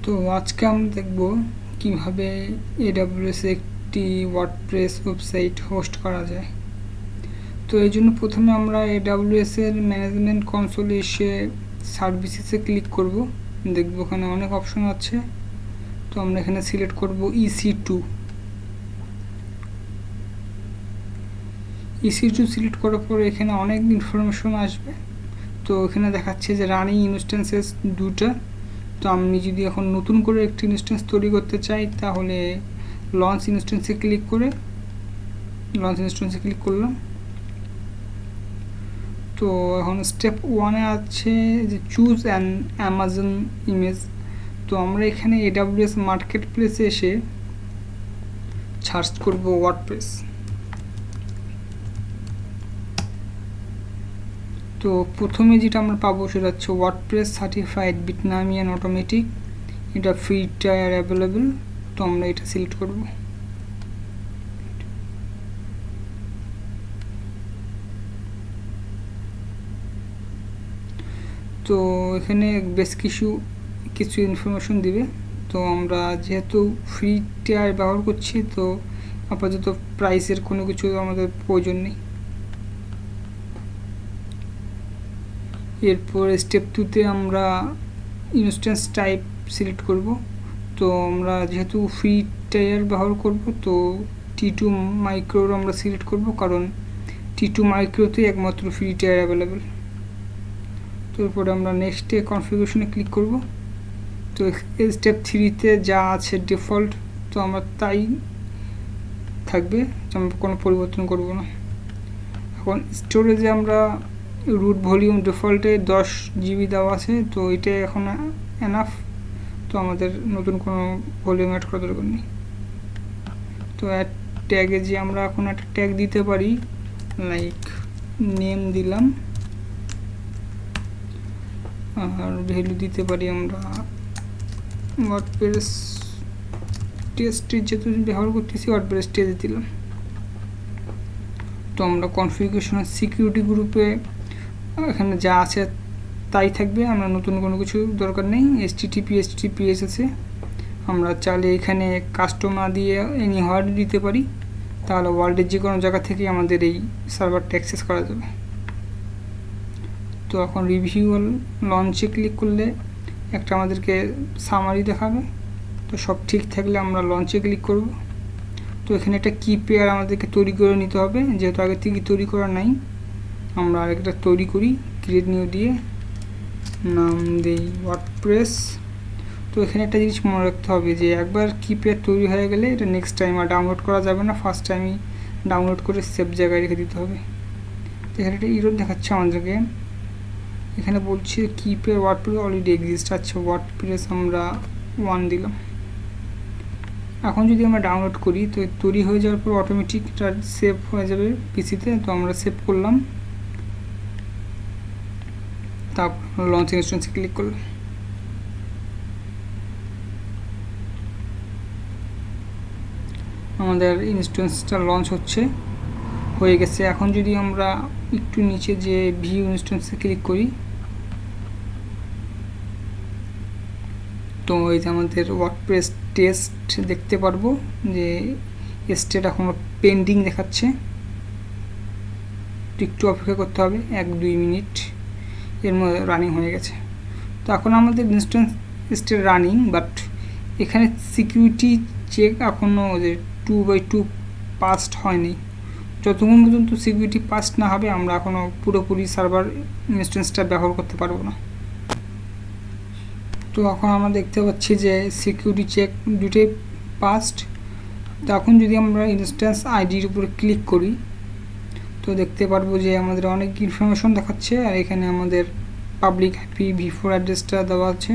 তো আজকে আমরা দেখব কিভাবে AWS একটি ওয়ার্ডপ্রেস ওয়েবসাইট হোস্ট করা যায়। তো এই জন্য প্রথমে আমরা AWS এর ম্যানেজমেন্ট কনসোলে এসে সার্ভিসেসে ক্লিক করব। দেখব ওখানে অনেক অপশন আছে। তো আমরা এখানে সিলেক্ট করব EC2 সিলেক্ট করার পরে এখানে অনেক ইনফরমেশন আসবে। তো এখানে দেখাচ্ছে যে রানিং ইনস্ট্যান্সেস দুটা। তো আমি যদি এখন নতুন করে একটি ইনস্ট্যান্স তৈরি করতে চাই তাহলে লঞ্চ ইনস্ট্যান্সে ক্লিক করলাম। তো এখন স্টেপ 1-এ আছে যে চুজ অ্যান অ্যামাজন ইমেজ। তো আমরা এখানে AWS মার্কেট প্লেসে এসে সার্চ করব ওয়ার্ডপ্রেস। তো প্রথমে যেটা আমরা পাবো সেটা হচ্ছে ওয়ার্ডপ্রেস সার্টিফাইড ভিয়েতনামিয়ান অটোমেটিক, এটা ফ্রি টায়ার অ্যাভেলেবল। তো আমরা এটা সিলেক্ট করব। তো এখানে বেশ কিছু ইনফরমেশন দিবে। তো আমরা যেহেতু ফ্রি টায়ার ব্যবহার করছি তো আপাতত প্রাইসের কোনো কিছু আমাদের প্রয়োজন নেই। এরপর স্টেপ 2-তে আমরা ইনস্ট্যান্স টাইপ সিলেক্ট করব। তো আমরা যেহেতু ফ্রি টায়ার ব্যবহার করব তো T2 মাইক্রোর আমরা সিলেক্ট করব, কারণ T2 মাইক্রোতে একমাত্র ফ্রি টায়ার অ্যাভেলেবেল। তো এরপরে আমরা নেক্সটে কনফিগারেশনে ক্লিক করব। তো স্টেপ 3-তে যা আছে ডিফল্ট, তো আমরা তাই থাকবে, আমরা কোনো পরিবর্তন করব না। এখন স্টোরেজে আমরা রুট ভলিউম ডিফল্টে 10 GB দেওয়া আছে, তো এটা এখন এনাফ। তো আমাদের নতুন কোনো ভলিউম অ্যাড করার দরকার নেই। তো অ্যাড ট্যাগে যে আমরা এখন একটা ট্যাগ দিতে পারি, লাইক নেম দিলাম, আর ভ্যালু দিতে পারি আমরা ওয়ার্ডপ্রেস টেস্ট যেহেতু ব্যবহার করতেছি ওয়ার্ডপ্রেস টেস্ট দিলাম। তো আমরা কনফিগারেশনের সিকিউরিটি গ্রুপে এখানে যা আছে তাই থাকবে, আমরা নতুন কোনো কিছু দরকার নেই। HTTPS আছে, আমরা চাইলে এখানে কাস্টম না দিয়ে এনি হোয়ার দিতে পারি, তাহলে ওয়ার্ল্ডের যে কোনো জায়গা থেকে আমাদের এই সার্ভারটা অ্যাক্সেস করা যাবে। তো এখন রিভিউ লঞ্চে ক্লিক করলে একটা আমাদেরকে সামারি দেখাবে। তো সব ঠিক থাকলে আমরা লঞ্চে ক্লিক করব। তো এখানে একটা কি পেয়ার আমাদেরকে তৈরি করে নিতে হবে, যেহেতু আগে থেকে তৈরি করা নাই। আমরা আরেকটা তৈরি করি, ক্রিয়েট নিউ দিয়ে নাম দেই ওয়ার্ডপ্রেস। তো এখানে একটা জিনিস মনে রাখতে হবে যে একবার কি পেয়ার তৈরি হয়ে গেলে এটা নেক্সট টাইম আর ডাউনলোড করা যাবে না, ফার্স্ট টাইমই ডাউনলোড করে সেভ জায়গায় রেখে দিতে হবে। তো এখানে একটা ইরর দেখাচ্ছে আমাদেরকে, এখানে বলছে কি পেয়ার ওয়ার্ডপ্রেস অলরেডি এক্সিস্ট। আচ্ছা, ওয়ার্ডপ্রেস আমরা 1 দিলাম। এখন যদি আমরা ডাউনলোড করি তো তৈরি হয়ে যাওয়ার পর অটোমেটিক সেভ হয়ে যাবে পিসিতে। তো আমরা সেভ করলাম, তারপর লঞ্চ ইনস্ট্যান্সে ক্লিক করলাম। আমাদের ইনস্ট্যান্সটা লঞ্চ হয়ে গেছে। এখন যদি আমরা একটু নিচে যে ভিউ ইনস্ট্যান্সে ক্লিক করি তো এই যে আমাদের ওয়ার্ডপ্রেস টেস্ট দেখতে পারবো যে স্টেট এখনও পেন্ডিং দেখাচ্ছে। একটু অপেক্ষা করতে হবে 1-2 মিনিট, এর মধ্যে রানিং হয়ে গেছে। তো এখন আমাদের ইনস্ট্যান্স স্টেট রানিং, বাট এখানে সিকিউরিটি চেক এখনও যে 2/2 পাস্ট হয়নি। যতক্ষণ পর্যন্ত সিকিউরিটি পাস্ট না হবে আমরা এখনও পুরোপুরি সার্ভার ইনস্ট্যান্সটা ব্যবহার করতে পারবো না। তো এখন আমরা দেখতে পাচ্ছি যে সিকিউরিটি চেক দুটোই পাস্ট। তো এখন যদি আমরা ইনস্ট্যান্স আইডির উপরে ক্লিক করি তো দেখতে পারবো যে আমাদের অনেক ইনফরমেশন দেখাচ্ছে, আর এখানে আমাদের পাবলিক IPv4 অ্যাড্রেসটা দেওয়া আছে।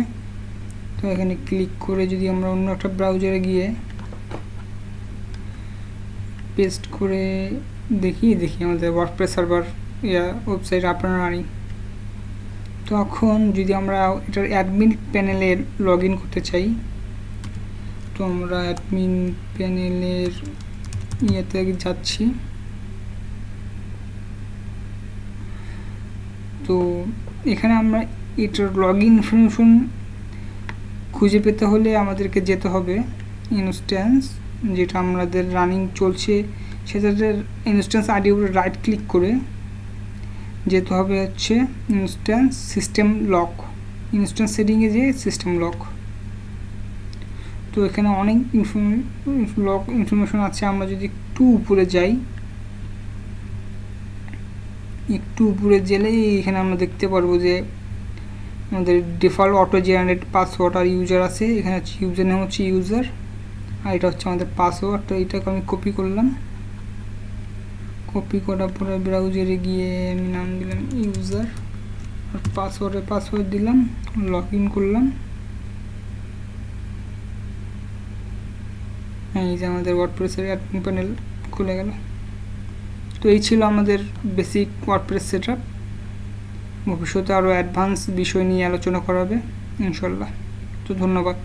তো এখানে ক্লিক করে যদি আমরা অন্য একটা ব্রাউজারে গিয়ে পেস্ট করে দেখি আমাদের ওয়ার্ডপ্রেস সার্ভার ওয়েবসাইট আপনারা রানিং। তো এখন যদি আমরা এটার অ্যাডমিন প্যানেলে লগ ইন করতে চাই তো আমরা অ্যাডমিন প্যানেলের ইয়েতে যাচ্ছি। তো এখানে আমরা এটার লগ ইন ইনফরমেশন খুঁজে পেতে হলে আমাদেরকে যেতে হবে ইনস্ট্যান্স, যেটা আমাদের রানিং চলছে সেটাতে ইনস্ট্যান্স আইডির উপরে রাইট ক্লিক করে যেতে হবে হচ্ছে ইনস্ট্যান্স সিস্টেম লক, ইনস্ট্যান্স সেটিংয়ে যেয়ে সিস্টেম লক। তো এখানে অনেক লক ইনফরমেশন আছে। আমরা যদি একটু উপরে যাই, একটু উপরে গেলে এখানে আমরা দেখতে পারবো যে আমাদের ডিফল্ট অটো জেনারেট পাসওয়ার্ড আর ইউজার আছে। এখানে হচ্ছে ইউজার নেম হচ্ছে ইউজার, আর এটা হচ্ছে আমাদের পাসওয়ার্ড। তো এটাকে আমি কপি করলাম, কপি করার পরে ব্রাউজারে গিয়ে আমি নাম দিলাম ইউজার আর পাসওয়ার্ড দিলাম, লগ ইন করলাম। এই যে আমাদের ওয়ার্ডপ্রেসের অ্যাডমিন প্যানেল খুলে গেল। তো এই ছিল আমাদের বেসিক ওয়ার্ডপ্রেস সেটআপ। ভবিষ্যতে আরও অ্যাডভান্স বিষয় নিয়ে আলোচনা করা হবে ইনশাল্লাহ। তো ধন্যবাদ।